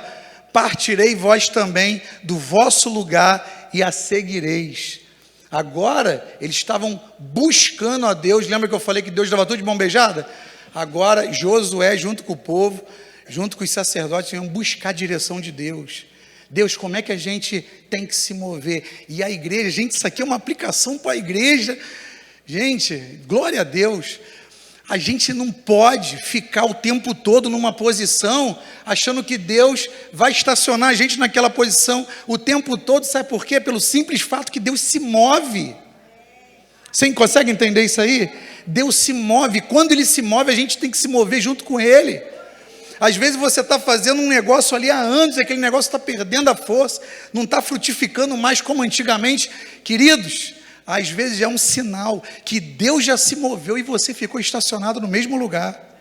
partirei vós também do vosso lugar e a seguireis. Agora, eles estavam buscando a Deus. Lembra que eu falei que Deus dava tudo de mão beijada? Agora, Josué, junto com o povo, junto com os sacerdotes, iam buscar a direção de Deus. Deus, como é que a gente tem que se mover? E a igreja, gente, isso aqui é uma aplicação para a igreja. Gente, glória a Deus. A gente não pode ficar o tempo todo numa posição achando que Deus vai estacionar a gente naquela posição o tempo todo. Sabe por quê? Pelo simples fato que Deus se move. Você consegue entender isso aí? Deus se move. Quando Ele se move, a gente tem que se mover junto com Ele. Às vezes você está fazendo um negócio ali há anos, aquele negócio está perdendo a força, não está frutificando mais como antigamente. Queridos, às vezes é um sinal que Deus já se moveu e você ficou estacionado no mesmo lugar.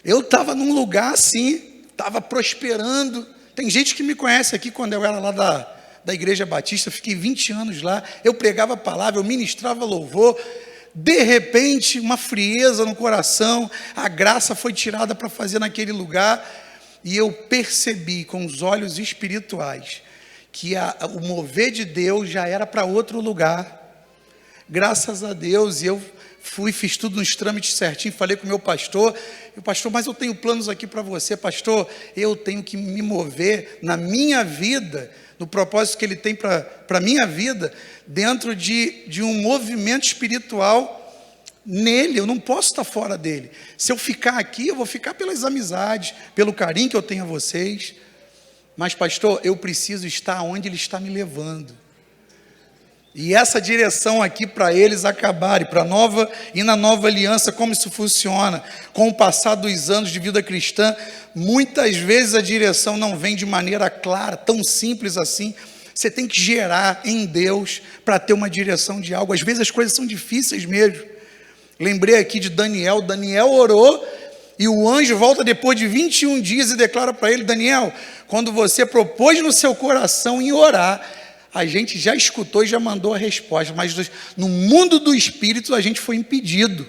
Eu estava num lugar assim, estava prosperando. Tem gente que me conhece aqui quando eu era lá da Igreja Batista, fiquei 20 anos lá, eu pregava a palavra, eu ministrava louvor. De repente, uma frieza no coração, a graça foi tirada para fazer naquele lugar, e eu percebi com os olhos espirituais que o mover de Deus já era para outro lugar. Graças a Deus, e eu fiz tudo nos trâmites certinho, falei com o meu pastor, e o pastor, mas eu tenho planos aqui para você, pastor, eu tenho que me mover na minha vida, no propósito que ele tem para a minha vida, dentro de um movimento espiritual nele, eu não posso estar fora dele. Se eu ficar aqui, eu vou ficar pelas amizades, pelo carinho que eu tenho a vocês, mas pastor, eu preciso estar onde ele está me levando. E essa direção aqui para eles acabarem, e na nova aliança, como isso funciona? Com o passar dos anos de vida cristã, muitas vezes a direção não vem de maneira clara, tão simples assim. Você tem que gerar em Deus para ter uma direção de algo. Às vezes as coisas são difíceis mesmo. Lembrei aqui de Daniel. Daniel orou e o anjo volta depois de 21 dias e declara para ele: Daniel, quando você propôs no seu coração em orar, a gente já escutou e já mandou a resposta, mas no mundo do Espírito a gente foi impedido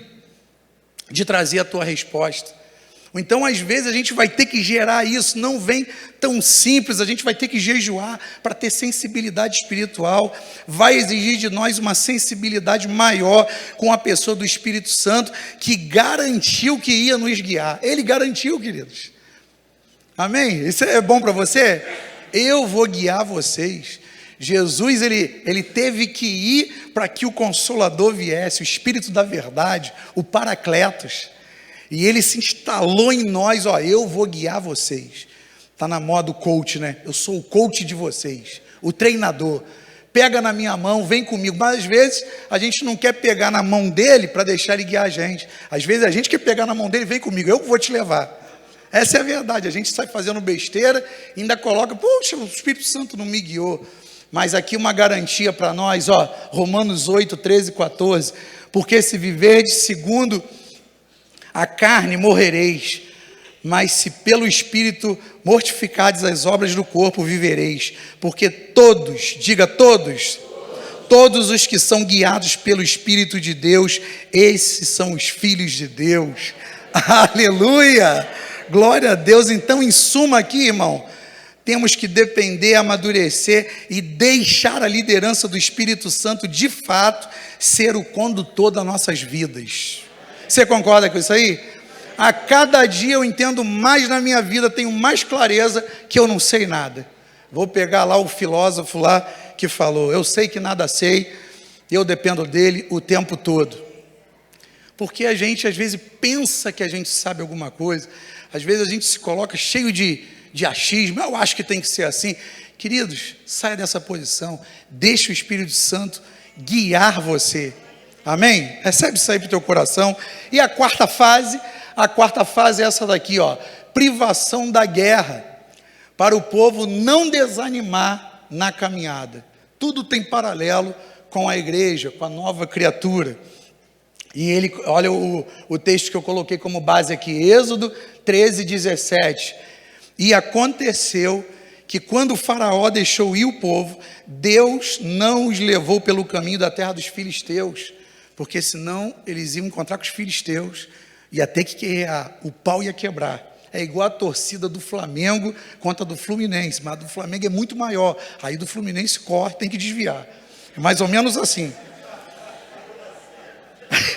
de trazer a tua resposta. Então, às vezes, a gente vai ter que gerar isso, não vem tão simples, a gente vai ter que jejuar para ter sensibilidade espiritual, vai exigir de nós uma sensibilidade maior com a pessoa do Espírito Santo, que garantiu que ia nos guiar. Ele garantiu, queridos. Amém? Isso é bom para você? Eu vou guiar vocês. Jesus, ele teve que ir para que o Consolador viesse, o Espírito da verdade, o Paracletos. E ele se instalou em nós, eu vou guiar vocês. Está na moda o coach, né? Eu sou o coach de vocês, o treinador. Pega na minha mão, vem comigo. Mas às vezes a gente não quer pegar na mão dele para deixar ele guiar a gente. Às vezes a gente quer pegar na mão dele, vem comigo, eu vou te levar. Essa é a verdade, a gente sai fazendo besteira e ainda coloca, poxa, o Espírito Santo não me guiou. Mas aqui uma garantia para nós, Romanos 8, 13 e 14. Porque se viverdes segundo a carne, morrereis, mas se pelo Espírito mortificardes as obras do corpo, vivereis. Porque todos, diga todos, todos os que são guiados pelo Espírito de Deus, esses são os filhos de Deus. Aleluia! Glória a Deus. Então, em suma aqui, irmão, temos que depender, amadurecer e deixar a liderança do Espírito Santo, de fato, ser o condutor das nossas vidas. Você concorda com isso aí? A cada dia eu entendo mais na minha vida, tenho mais clareza que eu não sei nada. Vou pegar lá o filósofo lá que falou, eu sei que nada sei, eu dependo dele o tempo todo. Porque a gente às vezes pensa que a gente sabe alguma coisa, às vezes a gente se coloca cheio de achismo, eu acho que tem que ser assim. Queridos, saia dessa posição, deixe o Espírito Santo guiar você. Amém? Recebe isso aí para o teu coração. E a quarta fase é essa daqui, privação da guerra, para o povo não desanimar na caminhada. Tudo tem paralelo com a igreja, com a nova criatura. E ele, olha o texto que eu coloquei como base aqui, Êxodo 13, 17. E aconteceu que quando o faraó deixou ir o povo, Deus não os levou pelo caminho da terra dos filisteus, porque senão eles iam encontrar com os filisteus, ia ter que guerrear, o pau ia quebrar. É igual a torcida do Flamengo contra a do Fluminense, mas a do Flamengo é muito maior, aí do Fluminense corre, tem que desviar. É mais ou menos assim.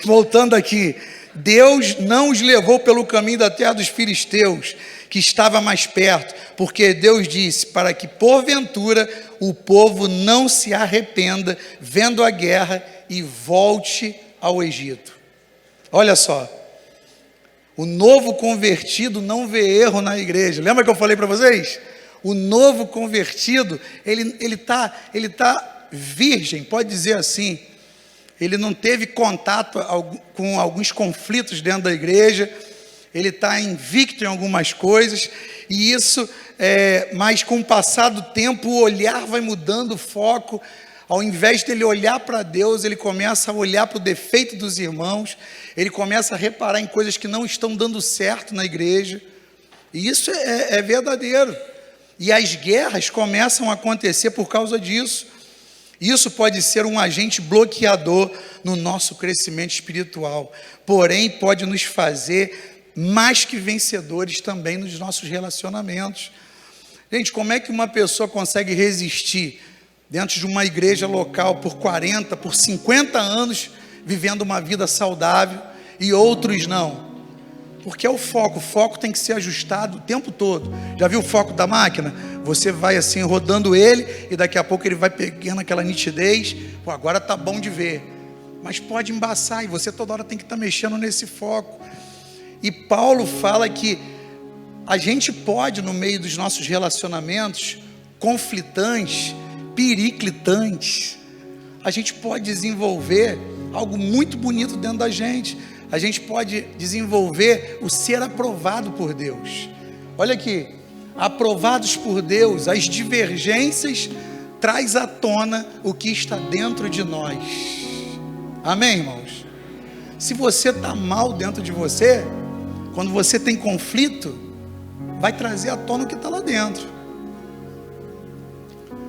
Voltando aqui, Deus não os levou pelo caminho da terra dos filisteus, que estava mais perto, porque Deus disse, para que porventura o povo não se arrependa, vendo a guerra, e volte ao Egito. Olha só, o novo convertido não vê erro na igreja. Lembra que eu falei para vocês? O novo convertido, ele tá virgem, pode dizer assim. Ele não teve contato com alguns conflitos dentro da igreja, ele está invicto em algumas coisas, e isso, mas com o passar do tempo, o olhar vai mudando, o foco, Ao invés dele olhar para Deus, ele começa a olhar para o defeito dos irmãos, ele começa a reparar em coisas que não estão dando certo na igreja, e isso é verdadeiro. E as guerras começam a acontecer por causa disso. Isso pode ser um agente bloqueador no nosso crescimento espiritual, porém pode nos fazer mais que vencedores também nos nossos relacionamentos. Gente, como é que uma pessoa consegue resistir dentro de uma igreja local por 40, por 50 anos, vivendo uma vida saudável, e outros não? Porque é o foco tem que ser ajustado o tempo todo. Já viu o foco da máquina? Você vai assim rodando ele, e daqui a pouco ele vai pegando aquela nitidez. Pô, agora tá bom de ver. Mas pode embaçar, e você toda hora tem que estar mexendo nesse foco. E Paulo fala que a gente pode, no meio dos nossos relacionamentos conflitantes, periclitantes, a gente pode desenvolver algo muito bonito dentro da gente. A gente pode desenvolver o ser aprovado por Deus. Olha aqui, aprovados por Deus, as divergências traz à tona o que está dentro de nós. Amém, irmãos? Se você está mal dentro de você, quando você tem conflito, vai trazer à tona o que está lá dentro.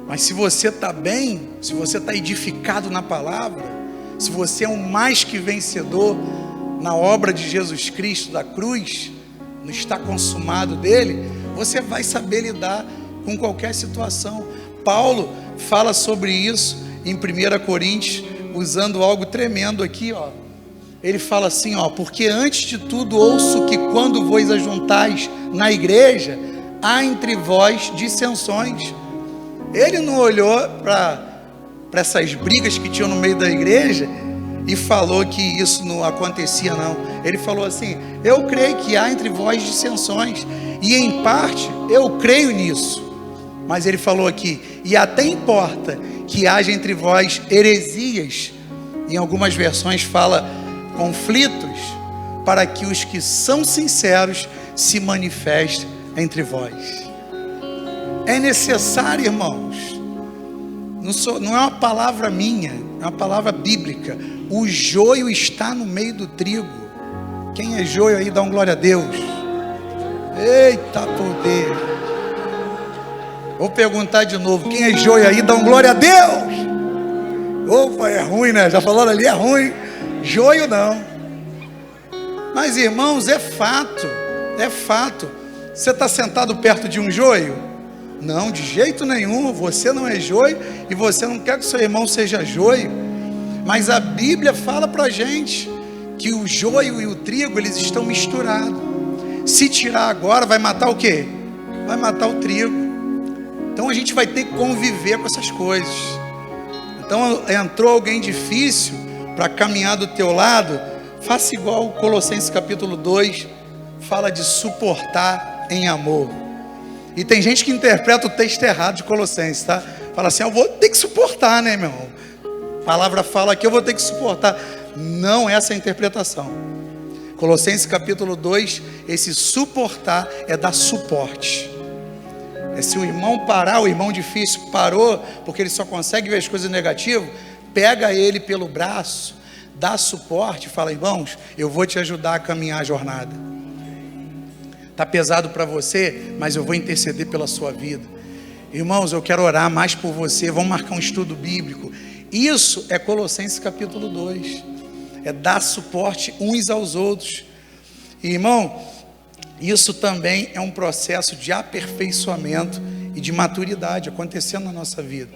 Mas se você está bem, se você está edificado na palavra, se você é um mais que vencedor na obra de Jesus Cristo da cruz, no está consumado dele, você vai saber lidar com qualquer situação. Paulo fala sobre isso em 1 Coríntios, usando algo tremendo aqui, ó. Ele fala assim, ó: porque antes de tudo ouço que quando vos ajuntais na igreja, há entre vós dissensões. Ele não olhou para essas brigas que tinham no meio da igreja e falou que isso não acontecia, não. Ele falou assim: eu creio que há entre vós dissensões, e em parte eu creio nisso. Mas ele falou aqui: e até importa que haja entre vós heresias. Em algumas versões fala conflitos, para que os que são sinceros se manifestem entre vós. É necessário, irmãos, não é uma palavra minha, é uma palavra bíblica. O joio está no meio do trigo. Quem é joio aí, dá um glória a Deus. Eita poder. Vou perguntar de novo: quem é joio aí, dá um glória a Deus. Opa, é ruim, né? Já falaram ali, é ruim. Joio não. Mas, irmãos, é fato. É fato. Você está sentado perto de um joio? Não, de jeito nenhum. Você não é joio, e você não quer que seu irmão seja joio. Mas a Bíblia fala para a gente que o joio e o trigo, eles estão misturados. Se tirar agora, vai matar o quê? Vai matar o trigo. Então a gente vai ter que conviver com essas coisas. Então entrou alguém difícil para caminhar do teu lado, faça igual o Colossenses capítulo 2, fala de suportar em amor. E tem gente que interpreta o texto errado de Colossenses, tá? Fala assim: eu vou ter que suportar, né, meu irmão? A palavra fala que eu vou ter que suportar. Não é essa a interpretação. Colossenses capítulo 2, esse suportar é dar suporte. É se o irmão parar, o irmão difícil parou, porque ele só consegue ver as coisas negativas, pega ele pelo braço, dá suporte e fala: irmãos, eu vou te ajudar a caminhar a jornada. Está pesado para você, mas eu vou interceder pela sua vida. Irmãos, eu quero orar mais por você, vamos marcar um estudo bíblico. Isso é Colossenses capítulo 2, é dar suporte uns aos outros. E, irmão, isso também é um processo de aperfeiçoamento e de maturidade acontecendo na nossa vida.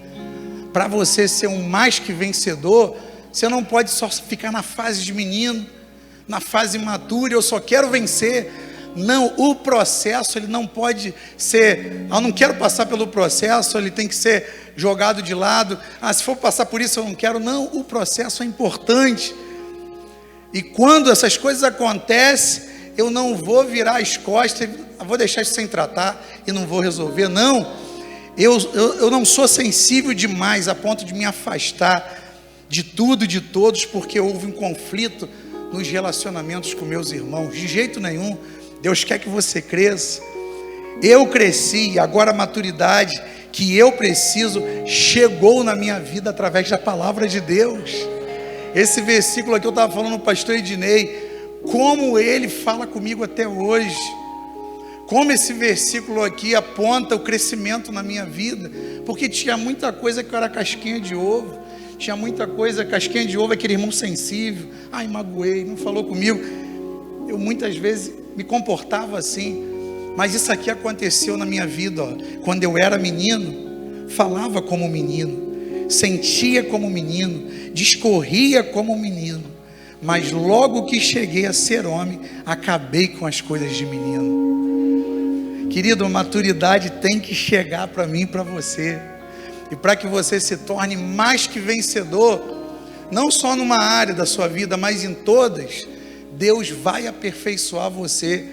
Para você ser um mais que vencedor, você não pode só ficar na fase de menino, na fase imatura, eu só quero vencer. Não, o processo ele não pode ser: eu não quero passar pelo processo, ele tem que ser jogado de lado. Se for passar por isso eu não quero. Não, o processo é importante. E quando essas coisas acontecem, eu não vou virar as costas, vou deixar isso sem tratar e não vou resolver. Não, eu não sou sensível demais a ponto de me afastar de tudo e de todos, porque houve um conflito nos relacionamentos com meus irmãos. De jeito nenhum. Deus quer que você cresça. Eu cresci, agora a maturidade que eu preciso chegou na minha vida através da palavra de Deus. Esse versículo aqui eu estava falando no pastor Ednei, como ele fala comigo até hoje, como esse versículo aqui aponta o crescimento na minha vida, porque tinha muita coisa que eu era casquinha de ovo, tinha muita coisa, casquinha de ovo, aquele irmão sensível, ai, magoei, não falou comigo, eu muitas vezes me comportava assim, mas isso aqui aconteceu na minha vida, ó. Quando eu era menino, falava como menino, sentia como menino, discorria como menino, mas logo que cheguei a ser homem, acabei com as coisas de menino. Querido, a maturidade tem que chegar para mim e para você, e para que você se torne mais que vencedor, não só numa área da sua vida, mas em todas, Deus vai aperfeiçoar você,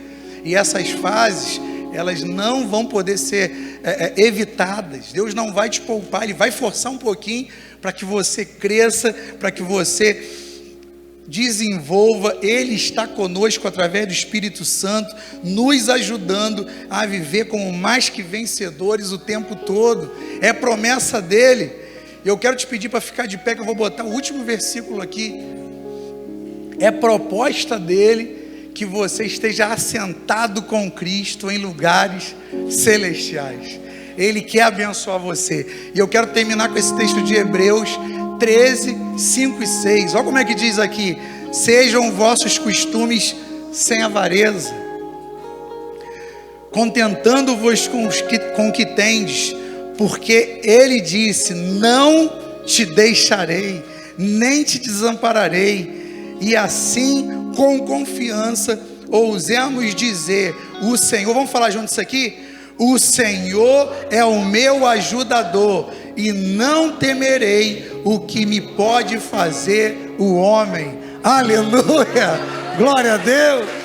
e essas fases, elas não vão poder ser evitadas. Deus não vai te poupar, Ele vai forçar um pouquinho para que você cresça, para que você desenvolva. Ele está conosco através do Espírito Santo, nos ajudando a viver como mais que vencedores o tempo todo. É promessa dele. Eu quero te pedir para ficar de pé, que eu vou botar o último versículo aqui. É proposta dele que você esteja assentado com Cristo em lugares celestiais. Ele quer abençoar você. E eu quero terminar com esse texto de Hebreus 13, 5 e 6. Olha como é que diz aqui: sejam vossos costumes sem avareza, contentando-vos com o que tendes, porque ele disse: não te deixarei, nem te desampararei. E assim, com confiança, ousemos dizer: o Senhor, vamos falar juntos isso aqui? O Senhor é o meu ajudador, e não temerei o que me pode fazer o homem. Aleluia, glória a Deus.